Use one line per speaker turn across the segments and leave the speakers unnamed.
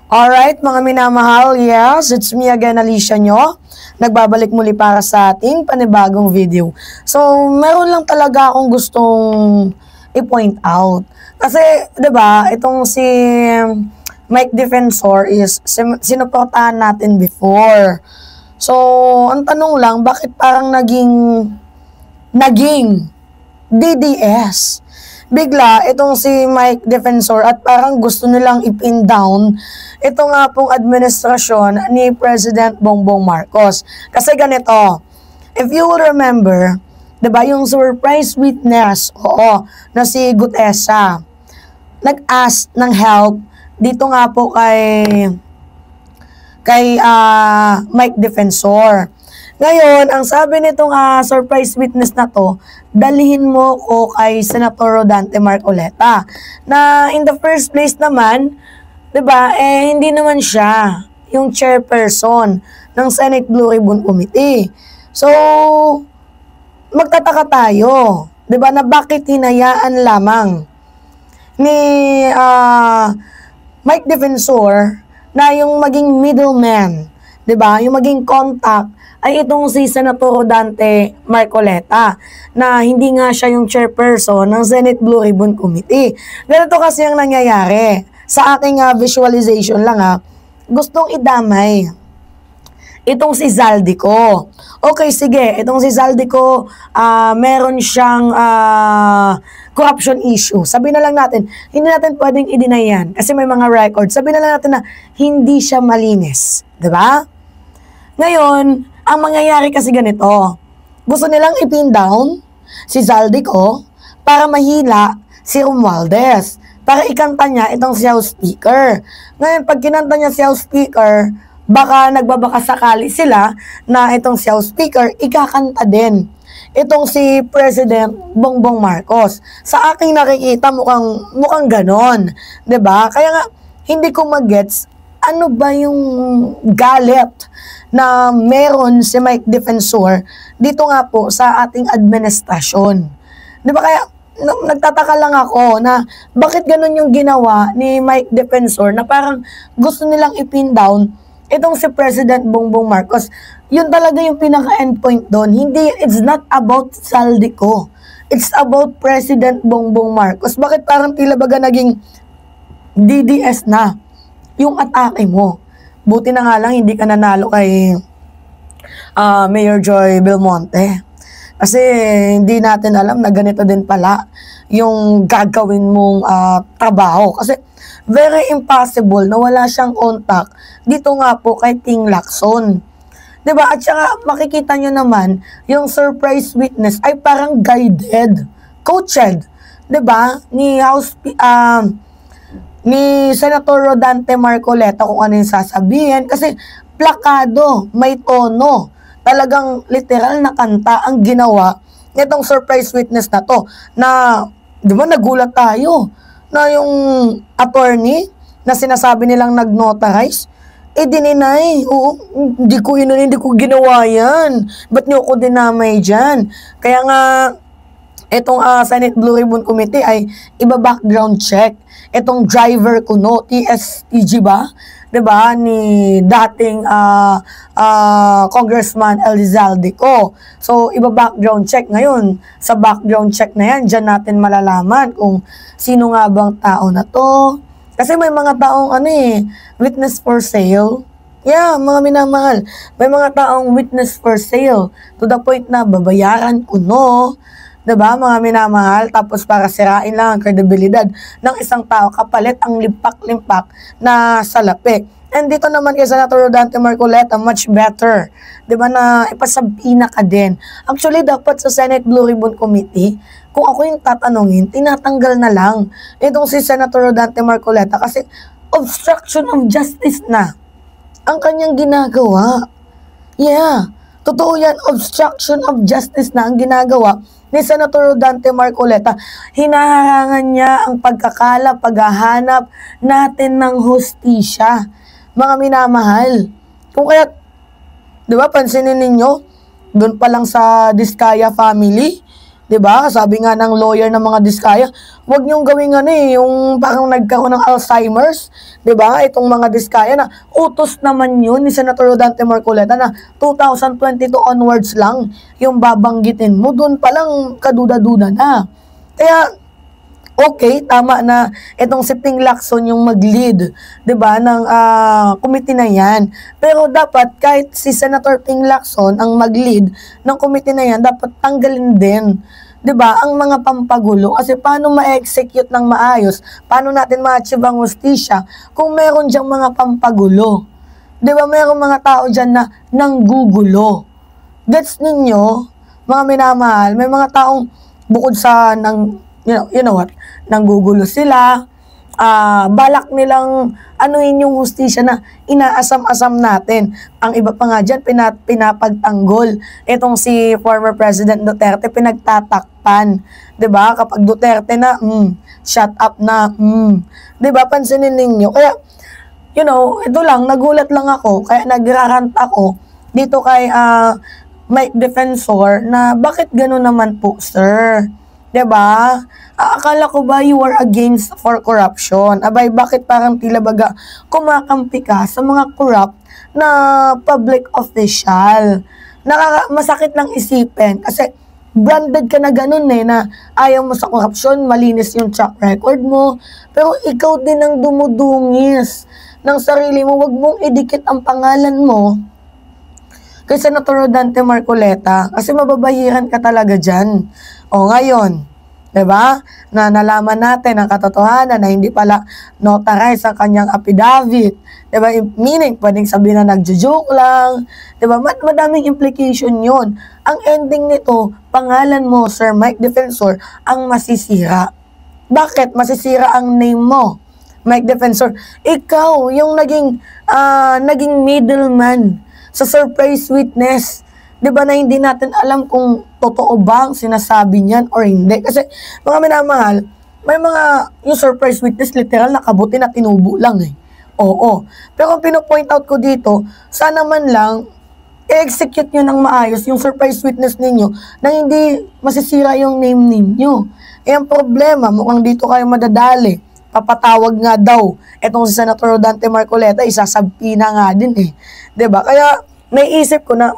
Alright, mga minamahal, yes, it's me again, Alicia nyo. Nagbabalik muli para sa ating panibagong video. So, meron lang talaga akong gustong i-point out. Kasi, 'di ba, itong si Mike Defensor is sinuportahan natin before. So, ang tanong lang, bakit parang naging DDS? Bigla, itong si Mike Defensor at parang gusto nilang ipin down ito nga pong administrasyon ni President Bongbong Marcos. Kasi ganito, if you will remember, diba, yung surprise witness, na si Gutesa, nag-ask ng help dito nga po kay Mike Defensor. Ngayon, ang sabi nitong surprise witness na to, dalhin mo ko kay Senator Rodante Marcoleta. Na in the first place naman, 'di ba? Hindi naman siya yung chairperson ng Senate Blue Ribbon Committee. So, magtataka tayo, 'di ba, na bakit hinayaan lamang ni Mike Defensor na yung maging middleman, 'di ba? Yung maging contact ay itong si Senator Rodante Marcoleta na hindi nga siya yung chairperson ng Senate Blue Ribbon Committee. Ganito kasi ang nangyayari. Sa aking visualization lang gustong idamay itong si Zaldico. Okay, sige, itong si Zaldico, meron siyang corruption issue. Sabi na lang natin, hindi natin pwedeng i-deny yan kasi may mga records. Sabi na lang natin na hindi siya malinis. Diba? Ngayon, ang mangyayari kasi ganito, gusto nilang ipin down si Zaldico para mahila si Romualdez, para ikanta niya itong si House Speaker. Ngayon, pag kinanta niya si House Speaker, baka nagbabaka sakali sila na itong si House Speaker, ikakanta din itong si President Bongbong Marcos. Sa aking nakikita, mukhang ganon. 'Di ba? Kaya nga, hindi ko magets ano ba yung galit na meron si Mike Defensor dito nga po sa ating administrasyon. 'Di ba, kaya nagtataka lang ako na bakit ganun yung ginawa ni Mike Defensor na parang gusto nilang ipin down itong si President Bongbong Marcos. Yun talaga yung pinaka-endpoint doon. Hindi, it's not about Zaldico. It's about President Bongbong Marcos. Bakit parang tila baga naging DDS na yung atake mo? Buti na nga lang hindi ka nanalo kay Mayor Joy Belmonte. Kasi hindi natin alam na ganito din pala yung gagawin mong trabaho. Kasi very impossible na wala siyang contact dito nga po kay Ting Lacson. 'Di ba? At saka makikita nyo naman, yung surprise witness ay parang guided, coached, 'di ba? Ni Senator Rodante Marcoleta kung ano yung sasabihin. Kasi plakado, may tono. Talagang literal na kanta ang ginawa nitong surprise witness na to. Na, di ba, nagulat tayo na yung attorney na sinasabi nilang nag-notarize, dininay. Oo, hindi ko ginawa yan. Ba't niyo ako dinamay dyan? Kaya nga, itong Senate Blue Ribbon Committee ay iba-background check itong driver ko, no, TSTG ba? 'Di ba, ni dating Congressman Zaldico. So, iba-background check ngayon. Sa background check na yan, dyan natin malalaman kung sino nga bang tao na to. Kasi may mga taong witness for sale. Yeah, mga minamahal. May mga taong witness for sale to the point na babayaran ko, no? 'Di ba, mga minamahal? Tapos para sirain lang ang kredibilidad ng isang tao kapalit ang limpak-limpak na salapi. And dito naman kay Senator Rodante Marcoleta, much better. 'Di ba, na ipasabina ka din. Actually, dapat sa Senate Blue Ribbon Committee, kung ako yung tatanungin, tinatanggal na lang itong si Senator Rodante Marcoleta kasi obstruction of justice na ang kanyang ginagawa. Yeah, totoo yan, obstruction of justice na ang ginagawa ni Senator Rodante Marcoleta. Hinaharangan niya ang paghahanap natin ng hustisya, mga minamahal. Kung kaya, di ba, pansinin ninyo, doon pa lang sa Diskaya family, 'Di ba? Sabi nga ng lawyer ng mga Diskaya, wag niyong gawing yung parang nagkaroon ng Alzheimer's, 'di ba? Itong mga Diskaya na utos naman 'yun ni Senator Rodante Marcoleta na 2022 onwards lang yung babanggitin mo, doon pa lang kaduda-duda na. Kaya okay, tama na itong si Ping Lacson yung mag-lead, 'di ba, ng committee na 'yan. Pero dapat kahit si Senator Ping Lacson ang mag-lead ng committee na 'yan, dapat tanggalin din, 'di ba, ang mga pampagulo. Kasi paano ma-execute ng maayos? Paano natin ma-achieve ang hustisya kung meron diyang mga pampagulo? 'Di ba, merong mga tao diyan na nanggugulo. Gets ninyo, mga minamahal, may mga taong bukod sa you know what, nanggugulo sila, balak nilang anuhin yung hustisya na inaasam-asam natin. Ang iba pa nga dyan, pinapagtanggol. Itong si former President Duterte, pinagtatakpan. 'Di ba? Kapag Duterte na, shut up na, 'di ba? Pansinin ninyo. Kaya, ito lang, nagulat lang ako, kaya nagrarant ako dito kay Mike Defensor na bakit gano'n naman po, sir? 'Di ba? Akala ko ba you are against for corruption? Abay, bakit parang tila baga kumakampi ka sa mga corrupt na public official? Masakit lang isipin kasi branded ka na ganun na ayaw mo sa corruption, malinis yung track record mo, pero ikaw din ang dumudungis ng sarili mo. Wag mong idikit ang pangalan mo kay Senator Rodante Marcoleta kasi mababahiran ka talaga dyan. O ngayon, 'di ba? Na nalaman natin ang katotohanan na hindi pala notarize ang kanyang affidavit. 'Di ba? Meaning, pwedeng sabihin na nagjo-joke lang. 'Di ba? Madaming implication 'yon. Ang ending nito, pangalan mo, Sir Mike Defensor, ang masisira. Bakit masisira ang name mo, Mike Defensor? Ikaw yung naging middleman sa surprise witness. 'Di ba, na hindi natin alam kung totoo ba ang sinasabi niyan or hindi. Kasi mga minamahal, may mga yung surprise witness literal nakabuti na tinubo lang Oo. Pero ang pino-point out ko dito, sana man lang i-execute nyo ng maayos yung surprise witness ninyo na hindi masisira yung name ninyo. Ang problema, mukhang dito kayo madadali. Papatawag nga daw etong si Senator Rodante Marcoleta, isasabpi na nga din 'Di ba? Kaya naisip ko na,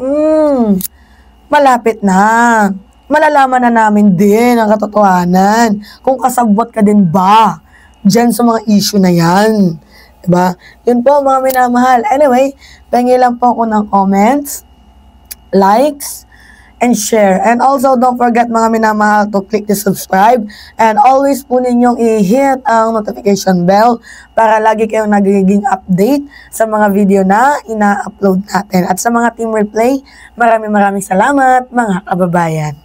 malapit na. Malalaman na namin din ang katotohanan. Kung kasabwat ka din ba dyan sa mga issue na yan. Diba? Yun po, mga minamahal. Anyway, pengi lang po ako ng comments, likes, and share. And also, don't forget mga minamahal to click the subscribe and always po ninyong i-hit ang notification bell para lagi kayong nagiging update sa mga video na ina-upload natin. At sa mga team replay, maraming salamat mga kababayan.